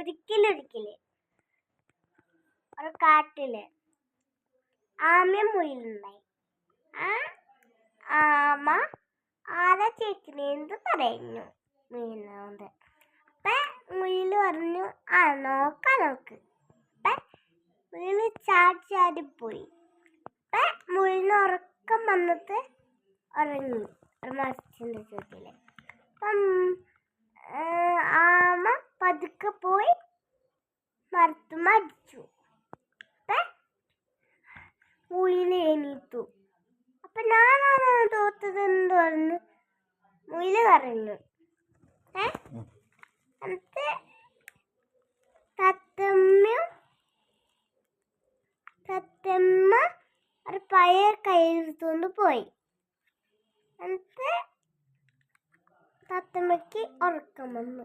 ഒരിക്കലൊരിക്കല് ഒരു കാട്ടില് ആമയും മുയലുണ്ടായി. ആ ആമ ആരാ ചേച്ചിനെന്ത് പറയുന്നു മുയലിനോട്. അപ്പൊ മുയല് പറഞ്ഞു, നോക്ക്. അപ്പൊ മുയല് ചാടിപ്പോയി. അപ്പൊ മുയലിന് ഉറക്കം വന്നിട്ട് ഉറങ്ങി ഒരു മരത്തിന്റെ ചുവട്ടില്. അപ്പം ആമ പതുക്കെ പോയി മരത്തുമ്മ അടിച്ചു. മുയല് എണീറ്റു. അപ്പൊ ഞാനാണ് തോറ്റത് എന്ന് പറഞ്ഞു മുയല് പറഞ്ഞു. എന്നിട്ട് തത്തമ്മ ഒരു പഴയ കയ്യിലെടുത്തുകൊണ്ട് പോയി. എന്നിട്ട് തത്തമ്മയ്ക്ക് ഉറക്കം വന്നു.